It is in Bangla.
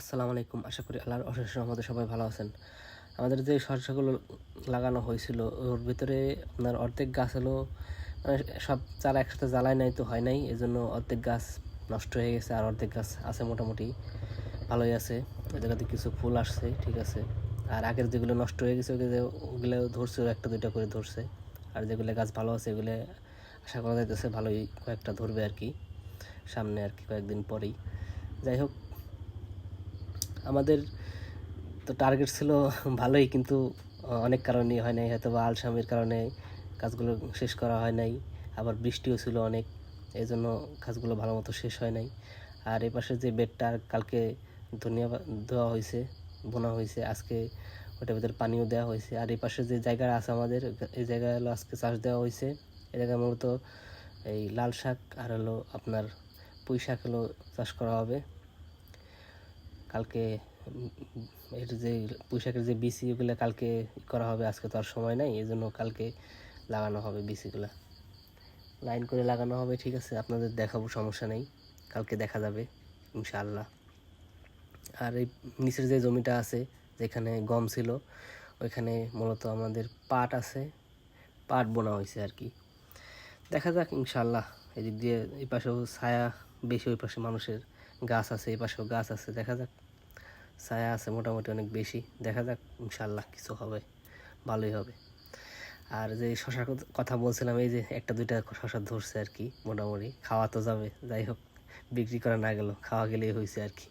আসসালামু আলাইকুম। আশা করি আল্লাহর অশেষ রহমতে সবাই ভালো আছেন। আমাদের যে শস্যগুলো লাগানো হয়েছিল ওর ভিতরে আপনার অর্ধেক গাছ হলো, মানে সব চারা একসাথে জ্বালায় নাই তো হয় নাই, এজন্য অর্ধেক গাছ নষ্ট হয়ে গেছে আর অর্ধেক গাছ আছে মোটামুটি ভালোই আছে। ওই জায়গাতে কিছু ফুল আসছে, ঠিক আছে। আর আগের যেগুলো নষ্ট হয়ে গেছে ওগুলো ধরছে, একটা দুইটা করে ধরছে। আর যেগুলো গাছ ভালো আছে এগুলো আশা করা যাইতেছে ভালোই কয়েকটা ধরবে আর কি, সামনে আর কি কয়েকদিন পরেই। যাই হোক, আমাদের তো টার্গেট ছিল ভালোই, কিন্তু অনেক কারণেই হয় নাই, হয়তো বা আলসামির কারণে কাজগুলো শেষ করা হয় নাই। আবার বৃষ্টিও ছিল অনেক, এই জন্য কাজগুলো ভালো মতো শেষ হয় নাই। আর এই পাশে যে বেডটা কালকে ধনিয়া দেওয়া হয়েছে, বোনা হয়েছে, আজকে ওটার ভিতরে পানিও দেওয়া হয়েছে। আর এই পাশে যে জায়গা আছে আমাদের, এই জায়গায় হলো আজকে চাষ দেওয়া হয়েছে। এই জায়গায় মূলত এই লাল শাক আর হলো আপনার পুঁই শাক হলো চাষ করা হবে কালকে। এর যে পুঁইশাকের যে বিচি ওগুলো কালকে করা হবে, আজকে তো আর সময় নাই, এই জন্য কালকে লাগানো হবে বিচিগুলা, লাইন করে লাগানো হবে। ঠিক আছে, আপনাদের দেখাবো, সমস্যা নেই, কালকে দেখা যাবে ইনশাআল্লাহ। আর এই নিচের যে জমিটা আছে যেখানে গম ছিল, ওইখানে মূলত আমাদের পাট আছে, পাট বোনা হয়েছে আর কি। দেখা যাক ইনশাআল্লাহ। এদিক দিয়ে এই পাশেও ছায়া বেশি, ওই পাশে মানুষের গাছ আছে, এই পাশেও গাছ আছে, দেখা যাক। ছায়া আছে মোটামুটি অনেক বেশি, দেখা যাক ইনশাআল্লাহ কিছু হবে, ভালোই হবে। আর যে শশার কথা বলছিলাম, এই যে একটা দুইটা শশা ধরছে আর কি, মোটামুটি খাওয়া তো যাবে। যাই হোক, বিক্রি করা না গেল, খাওয়া গেলেই হয়েছে আর কি।